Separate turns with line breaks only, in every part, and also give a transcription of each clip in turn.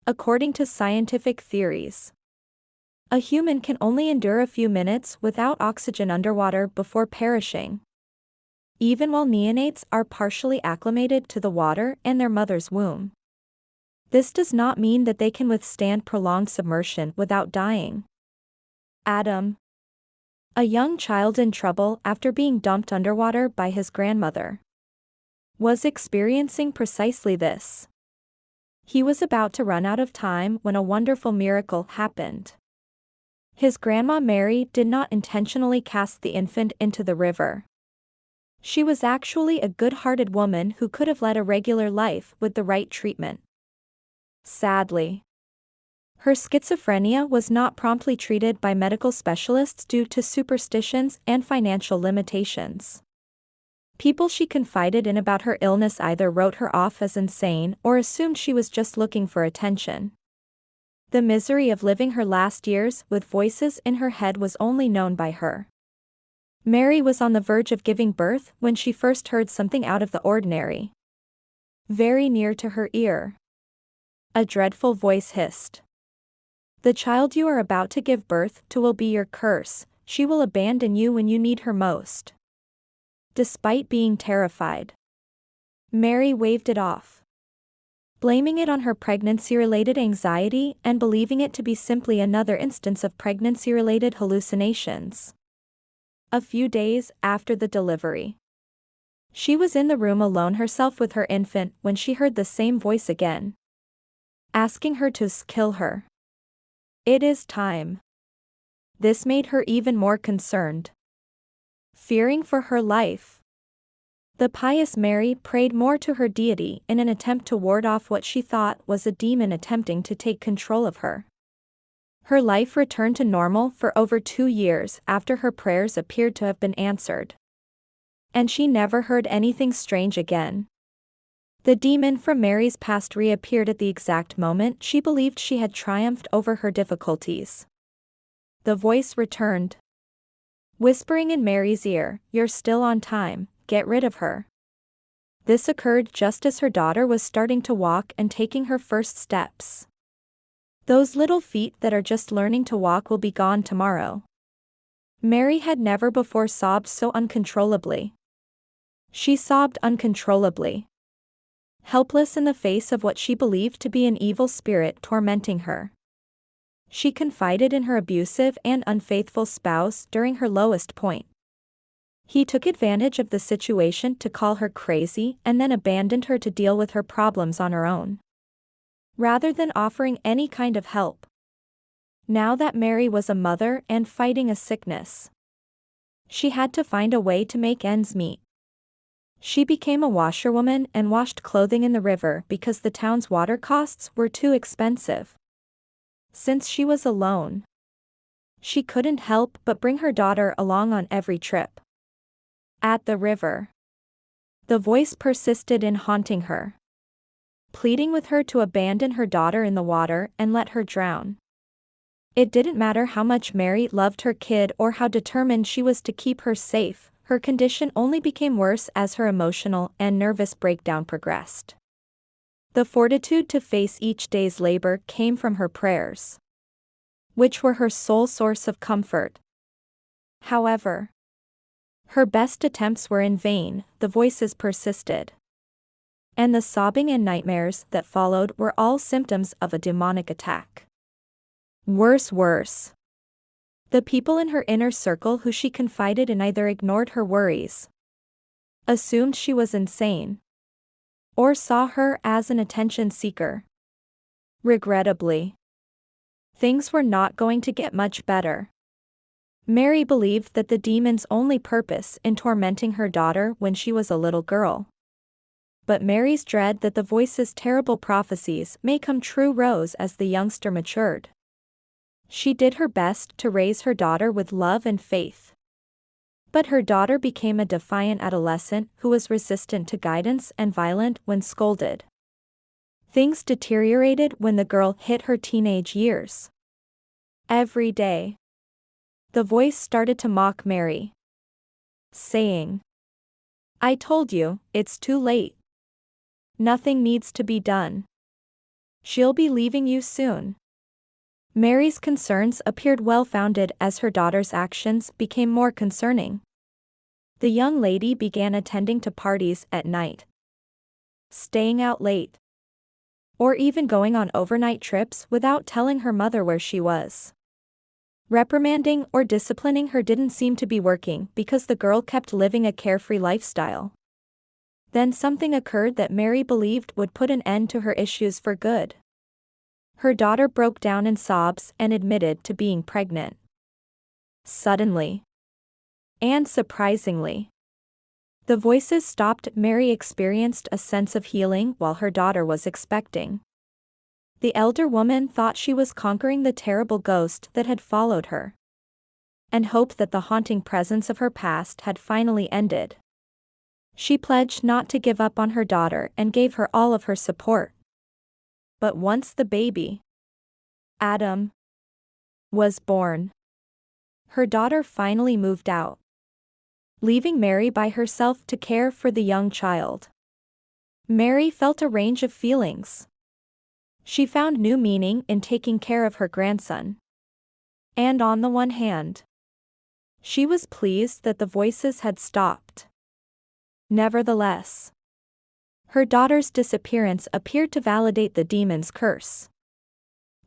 According to scientific theories, a human can only endure a few minutes without oxygen underwater before perishing, even while neonates are partially acclimated to the water and their mother's womb. This does not mean that they can withstand prolonged submersion without dying. Adam, a young child in trouble after being dumped underwater by his grandmother, was experiencing precisely this. He was about to run out of time when a wonderful miracle happened. His grandma Mary did not intentionally cast the infant into the river. She was actually a good-hearted woman who could have led a regular life with the right treatment. Sadly, her schizophrenia was not promptly treated by medical specialists due to superstitions and financial limitations. People she confided in about her illness either wrote her off as insane or assumed she was just looking for attention. The misery of living her last years with voices in her head was only known by her. Mary was on the verge of giving birth when she first heard something out of the ordinary. Very near to her ear, a dreadful voice hissed, "The child you are about to give birth to will be your curse. She will abandon you when you need her most." Despite being terrified, Mary waved it off, blaming it on her pregnancy-related anxiety and believing it to be simply another instance of pregnancy-related hallucinations. A few days after the delivery, she was in the room alone herself with her infant when she heard the same voice again, asking her to kill her. "It is time." This made her even more concerned. Fearing for her life, the pious Mary prayed more to her deity in an attempt to ward off what she thought was a demon attempting to take control of her. Her life returned to normal for over 2 years after her prayers appeared to have been answered, and she never heard anything strange again. The demon from Mary's past reappeared at the exact moment she believed she had triumphed over her difficulties. The voice returned, whispering in Mary's ear, "You're still on time, get rid of her." This occurred just as her daughter was starting to walk and taking her first steps. "Those little feet that are just learning to walk will be gone tomorrow." Mary had never before sobbed so uncontrollably. She sobbed uncontrollably, helpless in the face of what she believed to be an evil spirit tormenting her. She confided in her abusive and unfaithful spouse during her lowest point. He took advantage of the situation to call her crazy and then abandoned her to deal with her problems on her own, rather than offering any kind of help. Now that Mary was a mother and fighting a sickness, she had to find a way to make ends meet. She became a washerwoman and washed clothing in the river because the town's water costs were too expensive. Since she was alone, she couldn't help but bring her daughter along on every trip. At the river, the voice persisted in haunting her, pleading with her to abandon her daughter in the water and let her drown. It didn't matter how much Mary loved her kid or how determined she was to keep her safe, her condition only became worse as her emotional and nervous breakdown progressed. The fortitude to face each day's labor came from her prayers, which were her sole source of comfort. However, her best attempts were in vain, the voices persisted, and the sobbing and nightmares that followed were all symptoms of a demonic attack. Worse. The people in her inner circle who she confided in either ignored her worries, assumed she was insane, or saw her as an attention seeker. Regrettably, things were not going to get much better. Mary believed that the demon's only purpose in tormenting her daughter when she was a little girl. But Mary's dread that the voice's terrible prophecies may come true rose as the youngster matured. She did her best to raise her daughter with love and faith. But her daughter became a defiant adolescent who was resistant to guidance and violent when scolded. Things deteriorated when the girl hit her teenage years. Every day, the voice started to mock Mary, saying, "I told you, it's too late. Nothing needs to be done. She'll be leaving you soon. Mary's concerns appeared well-founded as her daughter's actions became more concerning. The young lady began attending to parties at night, staying out late, or even going on overnight trips without telling her mother where she was. Reprimanding or disciplining her didn't seem to be working because the girl kept living a carefree lifestyle. Then something occurred that Mary believed would put an end to her issues for good. Her daughter broke down in sobs and admitted to being pregnant. Suddenly, and surprisingly, the voices stopped. Mary experienced a sense of healing while her daughter was expecting. The elder woman thought she was conquering the terrible ghost that had followed her, and hoped that the haunting presence of her past had finally ended. She pledged not to give up on her daughter and gave her all of her support. But once the baby, Adam, was born, her daughter finally moved out, leaving Mary by herself to care for the young child. Mary felt a range of feelings. She found new meaning in taking care of her grandson. And on the one hand, she was pleased that the voices had stopped. Nevertheless, her daughter's disappearance appeared to validate the demon's curse.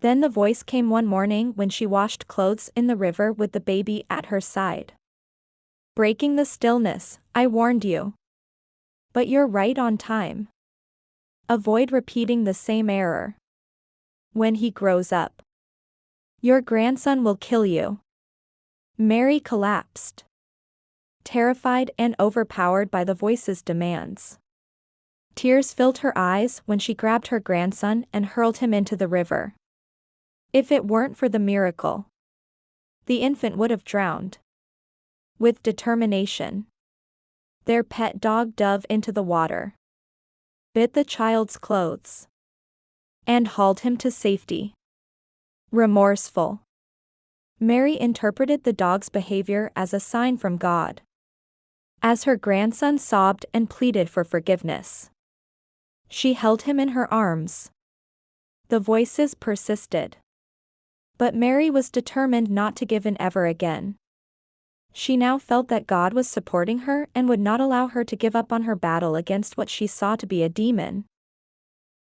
Then the voice came one morning when she washed clothes in the river with the baby at her side. Breaking the stillness, I warned you. But you're right on time. Avoid repeating the same error. When he grows up, your grandson will kill you. Mary collapsed, terrified and overpowered by the voice's demands. Tears filled her eyes when she grabbed her grandson and hurled him into the river. If it weren't for the miracle, the infant would have drowned. With determination, their pet dog dove into the water, bit the child's clothes, and hauled him to safety. Remorseful, Mary interpreted the dog's behavior as a sign from God. As her grandson sobbed and pleaded for forgiveness, she held him in her arms. The voices persisted, but Mary was determined not to give in ever again. She now felt that God was supporting her and would not allow her to give up on her battle against what she saw to be a demon.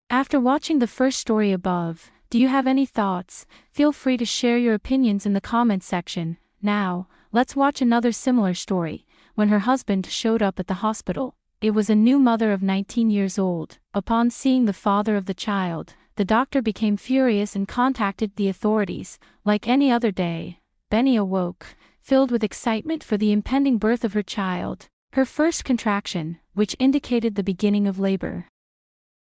After watching the first story above, do you have any thoughts? Feel free to share your opinions in the comments section. Now, let's watch another similar story. When her husband showed up at the hospital, it was a new mother of 19 years old. Upon seeing the father of the child, the doctor became furious and contacted the authorities. Like any other day, Benny awoke, filled with excitement for the impending birth of her child. Her first contraction, which indicated the beginning of labor,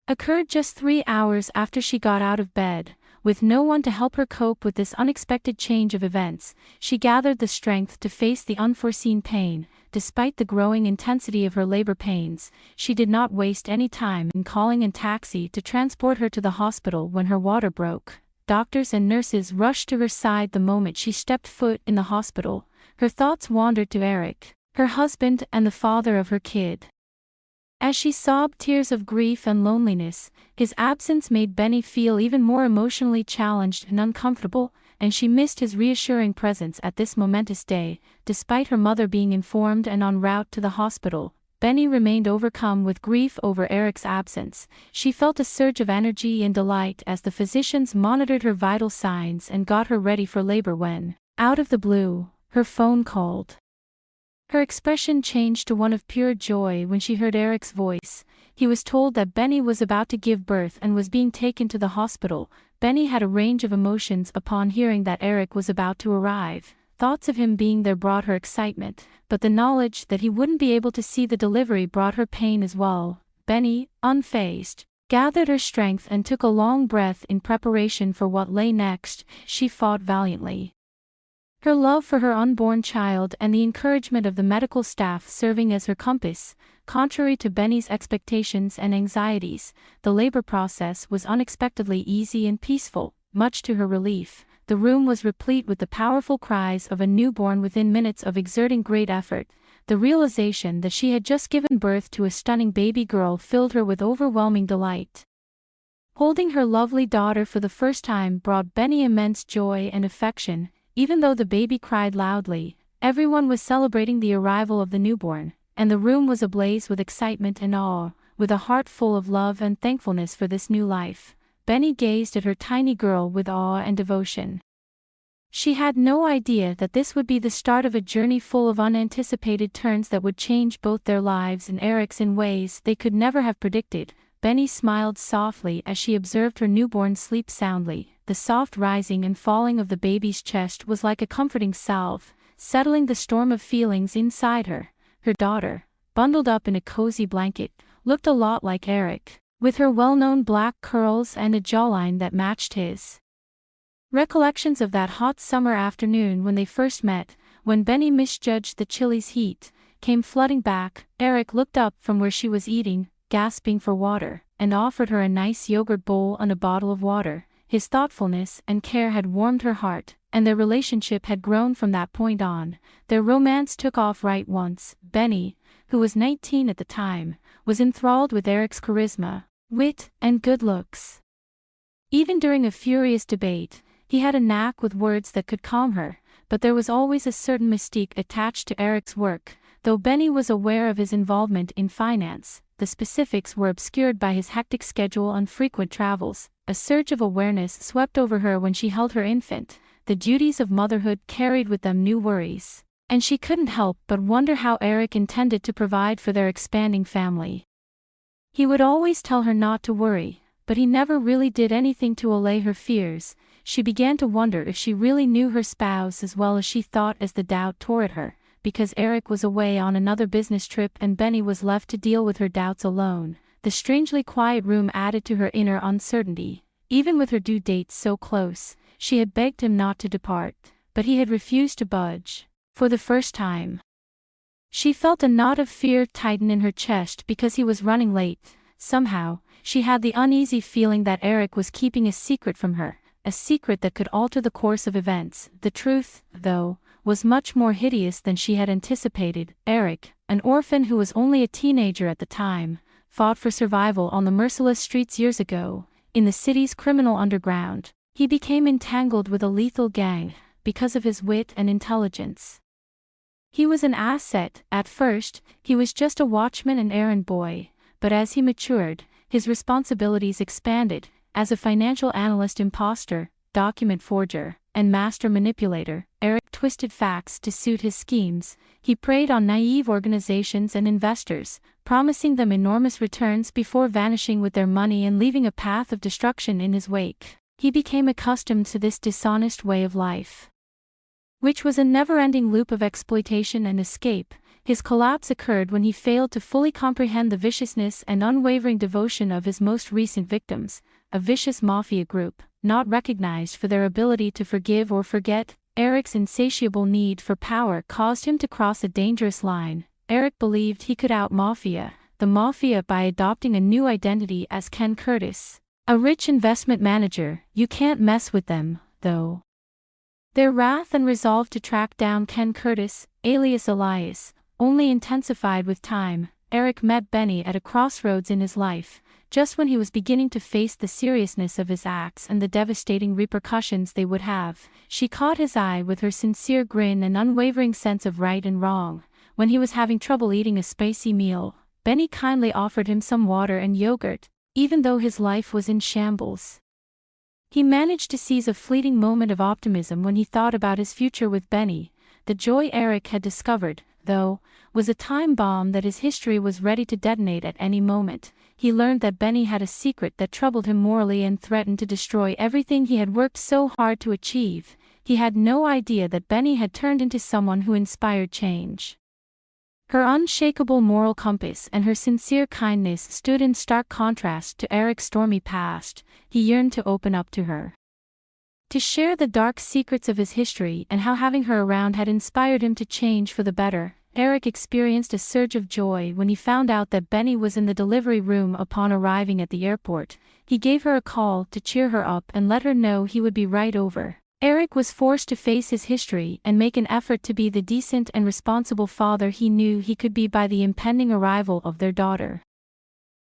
occurred just 3 hours after she got out of bed. With no one to help her cope with this unexpected change of events, she gathered the strength to face the unforeseen pain. Despite the growing intensity of her labor pains, she did not waste any time in calling a taxi to transport her to the hospital. When her water broke, doctors and nurses rushed to her side the moment she stepped foot in the hospital. Her thoughts wandered to Eric, her husband and the father of her kid. As she sobbed tears of grief and loneliness, his absence made Benny feel even more emotionally challenged and uncomfortable, and she missed his reassuring presence at this momentous day. Despite her mother being informed and en route to the hospital, Benny remained overcome with grief over Eric's absence. She felt a surge of energy and delight as the physicians monitored her vital signs and got her ready for labor when, out of the blue, her phone called. Her expression changed to one of pure joy when she heard Eric's voice. He was told that Benny was about to give birth and was being taken to the hospital. Benny had a range of emotions upon hearing that Eric was about to arrive. Thoughts of him being there brought her excitement, but the knowledge that he wouldn't be able to see the delivery brought her pain as well. Benny, unfazed, gathered her strength and took a long breath in preparation for what lay next. She fought valiantly, her love for her unborn child and the encouragement of the medical staff serving as her compass. Contrary to Benny's expectations and anxieties, the labor process was unexpectedly easy and peaceful. Much to her relief, the room was replete with the powerful cries of a newborn. Within minutes of exerting great effort, the realization that she had just given birth to a stunning baby girl filled her with overwhelming delight. Holding her lovely daughter for the first time brought Benny immense joy and affection. Even though the baby cried loudly, everyone was celebrating the arrival of the newborn, and the room was ablaze with excitement and awe. With a heart full of love and thankfulness for this new life, Benny gazed at her tiny girl with awe and devotion. She had no idea that this would be the start of a journey full of unanticipated turns that would change both their lives and Eric's in ways they could never have predicted. Benny smiled softly as she observed her newborn sleep soundly. The soft rising and falling of the baby's chest was like a comforting salve, settling the storm of feelings inside her. Her daughter, bundled up in a cozy blanket, looked a lot like Eric, with her well-known black curls and a jawline that matched his. Recollections of that hot summer afternoon when they first met, when Benny misjudged the chili's heat, came flooding back. Eric looked up from where she was eating, gasping for water, and offered her a nice yogurt bowl and a bottle of water. His thoughtfulness and care had warmed her heart, and their relationship had grown from that point on. Their romance took off right once. Benny, who was 19 at the time, was enthralled with Eric's charisma, wit, and good looks. Even during a furious debate, he had a knack with words that could calm her, but there was always a certain mystique attached to Eric's work. Though Benny was aware of his involvement in finance, the specifics were obscured by his hectic schedule and frequent travels. A surge of awareness swept over her when she held her infant. The duties of motherhood carried with them new worries, and she couldn't help but wonder how Eric intended to provide for their expanding family. He would always tell her not to worry, but he never really did anything to allay her fears. She began to wonder if she really knew her spouse as well as she thought as the doubt tore at her, because Eric was away on another business trip and Benny was left to deal with her doubts alone. The strangely quiet room added to her inner uncertainty. Even with her due date so close, she had begged him not to depart, but he had refused to budge. For the first time, she felt a knot of fear tighten in her chest because he was running late. Somehow, she had the uneasy feeling that Eric was keeping a secret from her, a secret that could alter the course of events. The truth, though, was much more hideous than she had anticipated. Eric, an orphan who was only a teenager at the time, fought for survival on the merciless streets years ago. In the city's criminal underground, he became entangled with a lethal gang because of his wit and intelligence. He was an asset. At first, he was just a watchman and errand boy, but as he matured, his responsibilities expanded. As a financial analyst, imposter, document forger, and master manipulator, Eric twisted facts to suit his schemes. He preyed on naive organizations and investors, promising them enormous returns before vanishing with their money and leaving a path of destruction in his wake. He became accustomed to this dishonest way of life, which was a never-ending loop of exploitation and escape. His collapse occurred when he failed to fully comprehend the viciousness and unwavering devotion of his most recent victims, a vicious mafia group, not recognized for their ability to forgive or forget. Eric's insatiable need for power caused him to cross a dangerous line. Eric believed he could out-mafia the mafia by adopting a new identity as Ken Curtis, a rich investment manager. You can't mess with them, though. Their wrath and resolve to track down Ken Curtis, alias Elias, only intensified with time. Eric met Benny at a crossroads in his life, just when he was beginning to face the seriousness of his acts and the devastating repercussions they would have. She caught his eye with her sincere grin and unwavering sense of right and wrong. When he was having trouble eating a spicy meal, Benny kindly offered him some water and yogurt, even though his life was in shambles. He managed to seize a fleeting moment of optimism when he thought about his future with Benny. The joy Eric had discovered, though, was a time bomb that his history was ready to detonate at any moment. He learned that Benny had a secret that troubled him morally and threatened to destroy everything he had worked so hard to achieve. He had no idea that Benny had turned into someone who inspired change. Her unshakable moral compass and her sincere kindness stood in stark contrast to Eric's stormy past. He yearned to open up to her, to share the dark secrets of his history and how having her around had inspired him to change for the better. Eric experienced a surge of joy when he found out that Benny was in the delivery room upon arriving at the airport. He gave her a call to cheer her up and let her know he would be right over. Eric was forced to face his history and make an effort to be the decent and responsible father he knew he could be by the impending arrival of their daughter.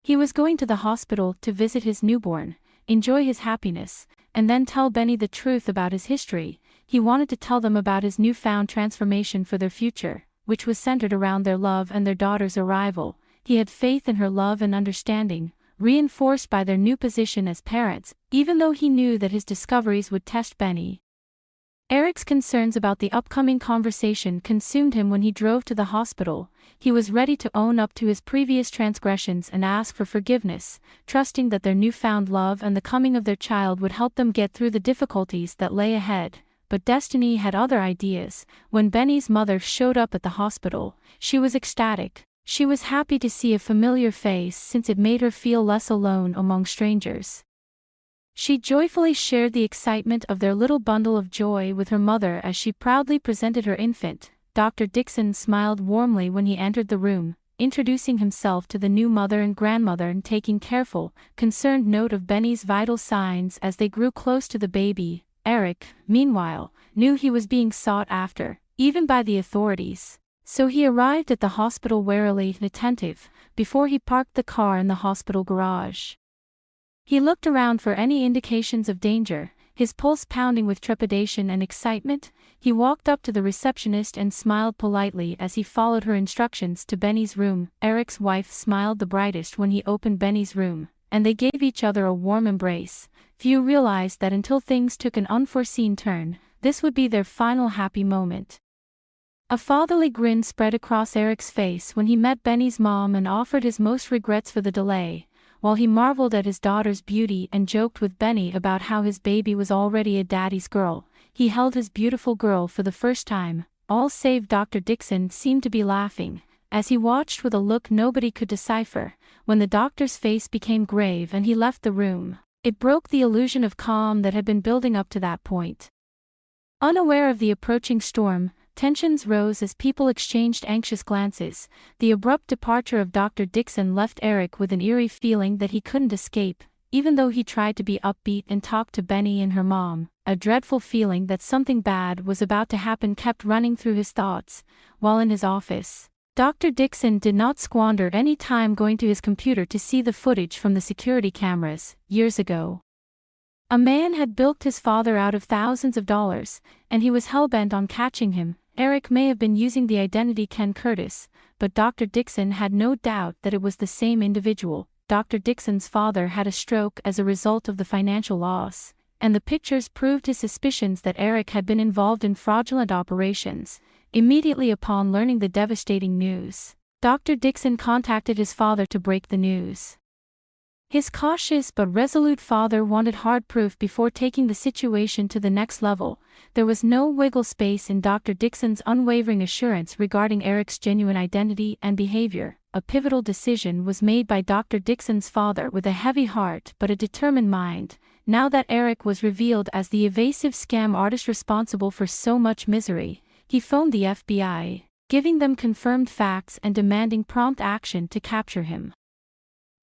He was going to the hospital to visit his newborn, enjoy his happiness, and then tell Benny the truth about his history. He wanted to tell them about his newfound transformation for their future, which was centered around their love and their daughter's arrival. He had faith in her love and understanding, reinforced by their new position as parents, even though he knew that his discoveries would test Benny. Eric's concerns about the upcoming conversation consumed him when he drove to the hospital. He was ready to own up to his previous transgressions and ask for forgiveness, trusting that their newfound love and the coming of their child would help them get through the difficulties that lay ahead. But destiny had other ideas. When Benny's mother showed up at the hospital, she was ecstatic. She was happy to see a familiar face since it made her feel less alone among strangers. She joyfully shared the excitement of their little bundle of joy with her mother as she proudly presented her infant. Dr. Dixon smiled warmly when he entered the room, introducing himself to the new mother and grandmother and taking careful, concerned note of Benny's vital signs as they grew close to the baby. Eric, meanwhile, knew he was being sought after, even by the authorities. So he arrived at the hospital warily and attentive, before he parked the car in the hospital garage. He looked around for any indications of danger, his pulse pounding with trepidation and excitement. He walked up to the receptionist and smiled politely as he followed her instructions to Benny's room. Eric's wife smiled the brightest when he opened Benny's room, and they gave each other a warm embrace. Few realized that until things took an unforeseen turn, this would be their final happy moment. A fatherly grin spread across Eric's face when he met Benny's mom and offered his most regrets for the delay. While he marveled at his daughter's beauty and joked with Benny about how his baby was already a daddy's girl, he held his beautiful girl for the first time. All save Dr. Dixon seemed to be laughing, as he watched with a look nobody could decipher. When the doctor's face became grave and he left the room, it broke the illusion of calm that had been building up to that point. Unaware of the approaching storm, tensions rose as people exchanged anxious glances. The abrupt departure of Dr. Dixon left Eric with an eerie feeling that he couldn't escape, even though he tried to be upbeat and talk to Benny and her mom. A dreadful feeling that something bad was about to happen kept running through his thoughts. While in his office, Dr. Dixon did not squander any time going to his computer to see the footage from the security cameras. Years ago, a man had bilked his father out of thousands of dollars, and he was hell-bent on catching him. Eric may have been using the identity Ken Curtis, but Dr. Dixon had no doubt that it was the same individual. Dr. Dixon's father had a stroke as a result of the financial loss, and the pictures proved his suspicions that Eric had been involved in fraudulent operations. Immediately upon learning the devastating news, Dr. Dixon contacted his father to break the news. His cautious but resolute father wanted hard proof before taking the situation to the next level. There was no wiggle space in Dr. Dixon's unwavering assurance regarding Eric's genuine identity and behavior. A pivotal decision was made by Dr. Dixon's father with a heavy heart but a determined mind. Now that Eric was revealed as the evasive scam artist responsible for so much misery, he phoned the FBI, giving them confirmed facts and demanding prompt action to capture him.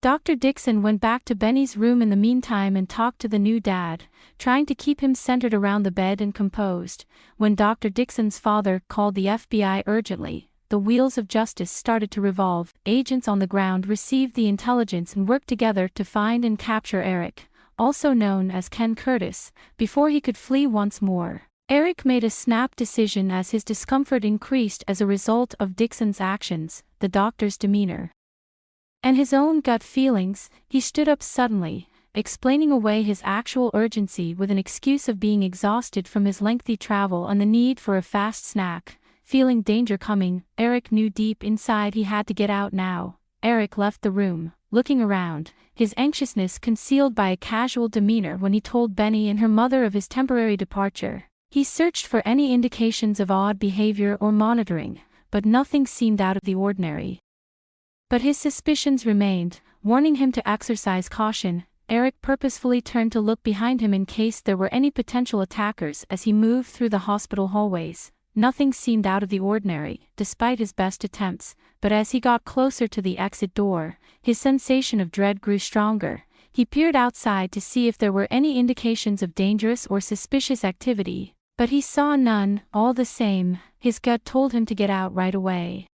Dr. Dixon went back to Benny's room in the meantime and talked to the new dad, trying to keep him centered around the bed and composed. When Dr. Dixon's father called the FBI urgently, the wheels of justice started to revolve. Agents on the ground received the intelligence and worked together to find and capture Eric, also known as Ken Curtis, before he could flee once more. Eric made a snap decision as his discomfort increased as a result of Dixon's actions, the doctor's demeanor, and his own gut feelings. He stood up suddenly, explaining away his actual urgency with an excuse of being exhausted from his lengthy travel and the need for a fast snack. Feeling danger coming, Eric knew deep inside he had to get out now. Eric left the room, looking around, his anxiousness concealed by a casual demeanor when he told Benny and her mother of his temporary departure. He searched for any indications of odd behavior or monitoring, but nothing seemed out of the ordinary. But his suspicions remained, warning him to exercise caution. Eric purposefully turned to look behind him in case there were any potential attackers as he moved through the hospital hallways. Nothing seemed out of the ordinary, despite his best attempts, but as he got closer to the exit door, his sensation of dread grew stronger. He peered outside to see if there were any indications of dangerous or suspicious activity, but he saw none. All the same, his gut told him to get out right away.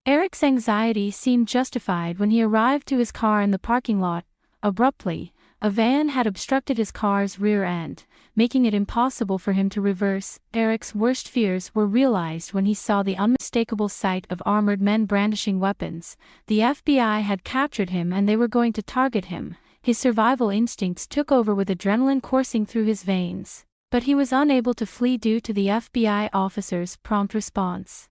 Eric's anxiety seemed justified when he arrived to his car in the parking lot. Abruptly, A van had obstructed his car's rear end, making it impossible for him to reverse. Eric's worst fears were realized when he saw the unmistakable sight of armored men brandishing weapons. The FBI had captured him and they were going to target him. His survival instincts took over with adrenaline coursing through his veins. But he was unable to flee due to the FBI officer's prompt response.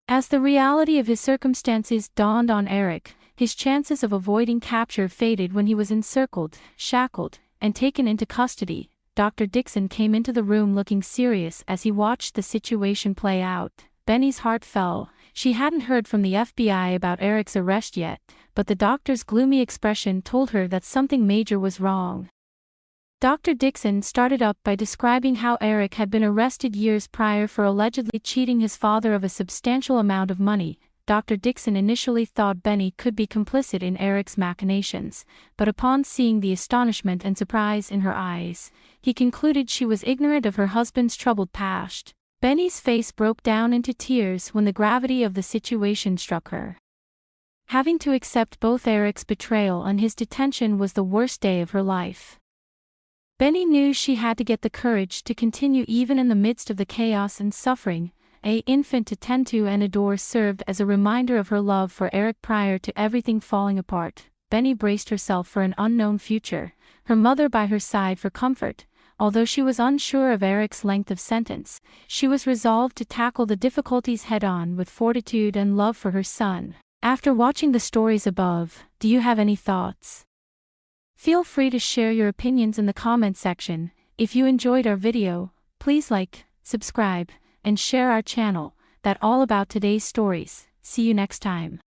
As the reality of his circumstances dawned on Eric, his chances of avoiding capture faded when he was encircled, shackled, and taken into custody. Dr. Dixon came into the room looking serious as he watched the situation play out. Benny's heart fell. She hadn't heard from the FBI about Eric's arrest yet, but the doctor's gloomy expression told her that something major was wrong. Dr. Dixon started up by describing how Eric had been arrested years prior for allegedly cheating his father of a substantial amount of money. Dr. Dixon initially thought Benny could be complicit in Eric's machinations, but upon seeing the astonishment and surprise in her eyes, he concluded she was ignorant of her husband's troubled past. Benny's face broke down into tears when the gravity of the situation struck her. Having to accept both Eric's betrayal and his detention was the worst day of her life. Benny knew she had to get the courage to continue even in the midst of the chaos and suffering. An infant to tend to and adore served as a reminder of her love for Eric prior to everything falling apart. Benny braced herself for an unknown future, her mother by her side for comfort. Although she was unsure of Eric's length of sentence, she was resolved to tackle the difficulties head-on with fortitude and love for her son. After watching the stories above, do you have any thoughts? Feel free to share your opinions in the comments section. If you enjoyed our video, please like, subscribe, and share our channel. That's all about today's stories. See you next time.